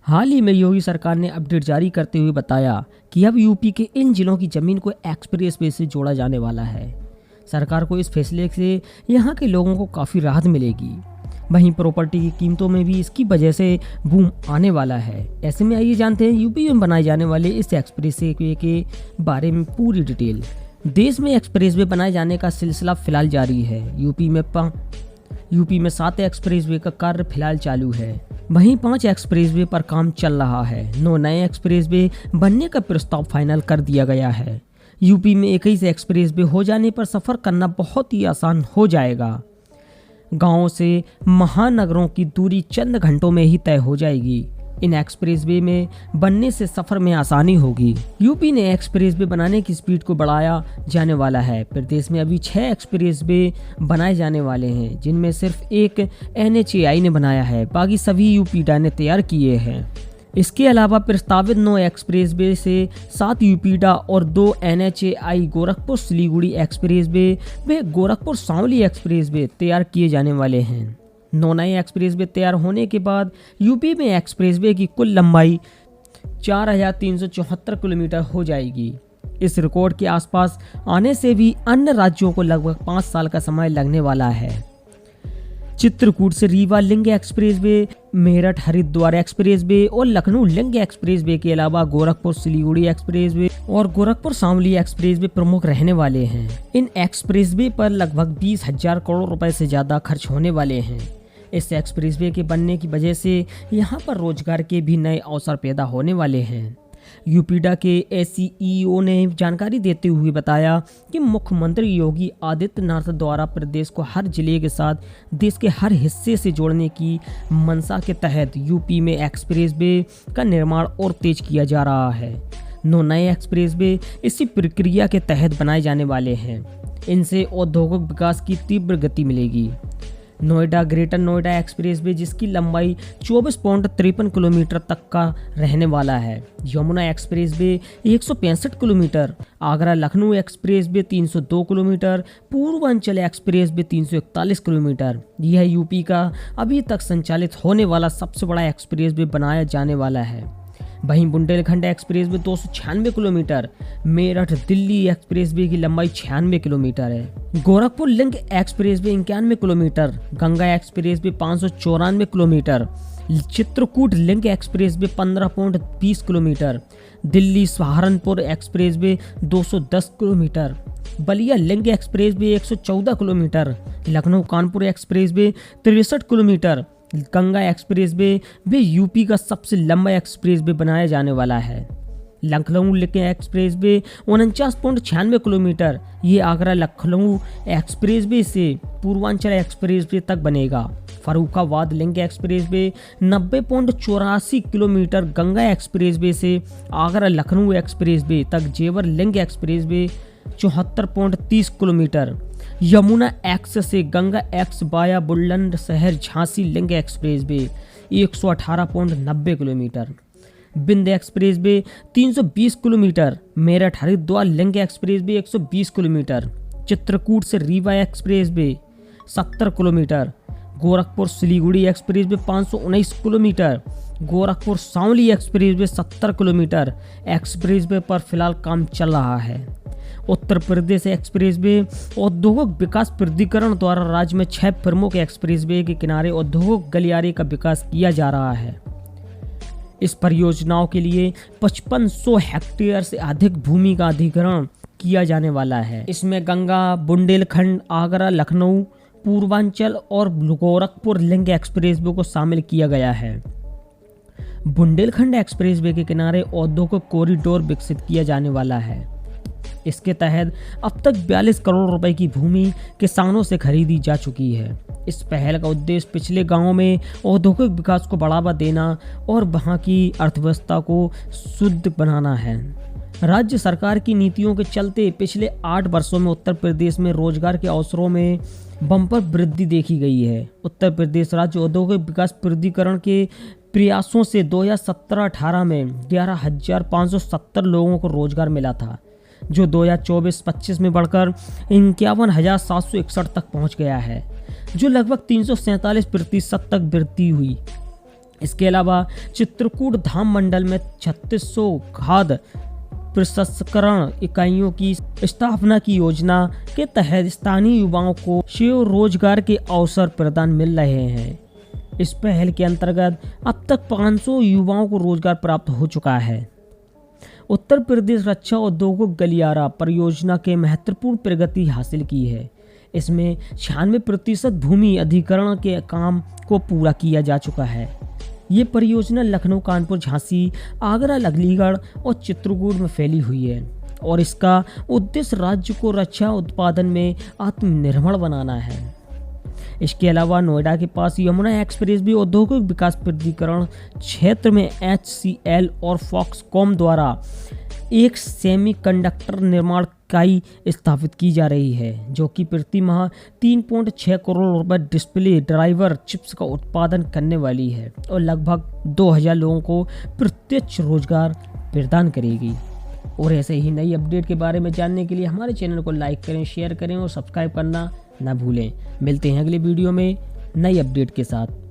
हाल ही में योगी सरकार ने अपडेट जारी करते हुए बताया कि अब यूपी के इन जिलों की जमीन को एक्सप्रेस वे से जोड़ा जाने वाला है। सरकार को इस फैसले से यहाँ के लोगों को काफ़ी राहत मिलेगी। वहीं प्रॉपर्टी की कीमतों में भी इसकी वजह से बूम आने वाला है। ऐसे में आइए जानते हैं यूपी में बनाए जाने वाले इस एक्सप्रेस वे के बारे में पूरी डिटेल। देश में एक्सप्रेस वे बनाए जाने का सिलसिला फिलहाल जारी है। यूपी में 7 एक्सप्रेस वे का कार्य फिलहाल चालू है। वहीं 5 एक्सप्रेस वे पर काम चल रहा है। 9 नए एक्सप्रेस वे बनने का प्रस्ताव फाइनल कर दिया गया है। यूपी में 21 एक्सप्रेस वे हो जाने पर सफ़र करना बहुत ही आसान हो जाएगा। गांवों से महानगरों की दूरी चंद घंटों में ही तय हो जाएगी। इन एक्सप्रेस वे में बनने से सफ़र में आसानी होगी। यूपी ने एक्सप्रेस वे बनाने की स्पीड को बढ़ाया जाने वाला है। प्रदेश में अभी 6 एक्सप्रेस वे बनाए जाने वाले हैं, जिनमें सिर्फ एक NHAI ने बनाया है, बाकी सभी यूपीडा ने तैयार किए हैं। इसके अलावा प्रस्तावित 9 एक्सप्रेस वे से 7 यूपीडा और 2 NHAI Gorakhpur Siliguri expressway Gorakhpur Shamli express way तैयार किए जाने वाले हैं। 9 नए एक्सप्रेस वे तैयार होने के बाद यूपी में एक्सप्रेस वे की कुल लंबाई 4374 किलोमीटर हो जाएगी। इस रिकॉर्ड के आसपास आने से भी अन्य राज्यों को लगभग 5 साल का समय लगने वाला है। चित्रकूट से Rewa link express way, Meerut Haridwar express way और लखनऊ लिंक एक्सप्रेस वे के अलावा गोरखपुर सिलीगुड़ी एक्सप्रेस वे और गोरखपुर सांवली एक्सप्रेस वे प्रमुख रहने वाले हैं। इन एक्सप्रेस वे पर लगभग 20,000 करोड़ रुपए से ज्यादा खर्च होने वाले हैं। इस एक्सप्रेस वे के बनने की वजह से यहाँ पर रोजगार के भी नए अवसर पैदा होने वाले हैं। यूपीडा के SEO ने जानकारी देते हुए बताया कि मुख्यमंत्री योगी आदित्यनाथ द्वारा प्रदेश को हर जिले के साथ देश के हर हिस्से से जोड़ने की मंशा के तहत यूपी में एक्सप्रेस वे का निर्माण और तेज किया जा रहा है। 9 नए एक्सप्रेस वे इसी प्रक्रिया के तहत बनाए जाने वाले हैं। इनसे औद्योगिक विकास की तीव्र गति मिलेगी। Noida greater Noida express way, जिसकी लंबाई 24.53 किलोमीटर तक का रहने वाला है। Yamuna express way 165 kilometre, Agra Lucknow express way 302 kilometre, Purvanchal express way 341 kilometre. यह यूपी का अभी तक संचालित होने वाला सबसे बड़ा एक्सप्रेस वे बनाया जाने वाला है। वहीं Bundelkhand express way 296 kilometre, Meerut Delhi express way की लंबाई 96 किलोमीटर है। Gorakhpur link express way 91 kilometre, Ganga express way 594 kilometre, Chitrakoot link express way 15.20 kilometre, Delhi Saharanpur express way 210 kilometre, Ballia link express way 114 kilometre, Lucknow Kanpur express way 63 kilometre. Ganga express way भी UP का सबसे लंबा एक्सप्रेस वे बनाया जाने वाला है। Lucknow link express way 49.96 kilometre, ये आगरा लखनऊ एक्सप्रेस वे से पूर्वांचल एक्सप्रेस वे तक बनेगा। Farrukhabad link expressway 90.84 kilometre, Ganga expressway से आगरा लखनऊ एक्सप्रेस वे तक। Jewar link expressway 74.30 kilometre. Yamuna ex से Ganga ex via Bulandshahr Jhansi link expressway 118.90 kilometre. बिंद expressway 320 kilometre, Meerut Haridwar link expressway 120 kilometre, Chitrakoot से Rewa expressway 70 kilometre, Gorakhpur Siliguri expressway 519 kilometre, Gorakhpur Shamli expressway 70 kilometre. Express way पर फिलहाल काम चल रहा है। उत्तर प्रदेश एक्सप्रेस वे औद्योगिक विकास प्राधिकरण द्वारा राज्य में 6 प्रमुख एक्सप्रेस वे के किनारे औद्योगिक गलियारे का विकास किया जा रहा है। इस परियोजनाओं के लिए 5500 हेक्टेयर से अधिक भूमि का अधिग्रहण किया जाने वाला है। इसमें गंगा, बुंदेलखंड, आगरा, लखनऊ, पूर्वांचल और गोरखपुर लिंक एक्सप्रेस वे को शामिल किया गया है। बुंदेलखंड एक्सप्रेस वे के किनारे औद्योगिक कॉरिडोर विकसित किया जाने वाला है। इसके तहत अब तक 42 करोड़ रुपए की भूमि किसानों से खरीदी जा चुकी है। इस पहल का उद्देश्य पिछले गांवों में औद्योगिक विकास को बढ़ावा देना और वहां की अर्थव्यवस्था को शुद्ध बनाना है। राज्य सरकार की नीतियों के चलते पिछले 8 वर्षों में उत्तर प्रदेश में रोजगार के अवसरों में बम्पर वृद्धि देखी गई है। उत्तर प्रदेश राज्य औद्योगिक विकास प्राधिकरण के प्रयासों से 2017-18 में 11,570 लोगों को रोजगार मिला था, जो 2024-25 में बढ़कर 51,761 तक पहुंच गया है, जो लगभग 347% तक वृद्धि हुई। इसके अलावा चित्रकूट धाम मंडल में 3600 खाद्य प्रसंस्करण इकाइयों की स्थापना की योजना के तहत स्थानीय युवाओं को स्वरोजगार के अवसर प्रदान मिल रहे हैं। इस पहल के अंतर्गत अब तक 500 युवाओं को रोजगार प्राप्त हो चुका है। उत्तर प्रदेश रक्षा औद्योगिक गलियारा परियोजना के महत्वपूर्ण प्रगति हासिल की है। इसमें 96% भूमि अधिग्रहण के काम को पूरा किया जा चुका है। ये परियोजना लखनऊ, कानपुर, झांसी, आगरा, अलीगढ़ और चित्रकूट में फैली हुई है और इसका उद्देश्य राज्य को रक्षा उत्पादन में आत्मनिर्भर बनाना है। इसके अलावा नोएडा के पास यमुना एक्सप्रेस भी औद्योगिक विकास प्राधिकरण क्षेत्र में HCL और फॉक्सकॉम द्वारा एक सेमीकंडक्टर निर्माण इकाई स्थापित की जा रही है, जो कि प्रति माह 3.6 करोड़ रुपए डिस्प्ले ड्राइवर चिप्स का उत्पादन करने वाली है और लगभग 2000 लोगों को प्रत्यक्ष रोजगार प्रदान करेगी। और ऐसे ही नई अपडेट के बारे में जानने के लिए हमारे चैनल को लाइक करें, शेयर करें और सब्सक्राइब करना ना भूलें। मिलते हैं अगले वीडियो में नई अपडेट के साथ।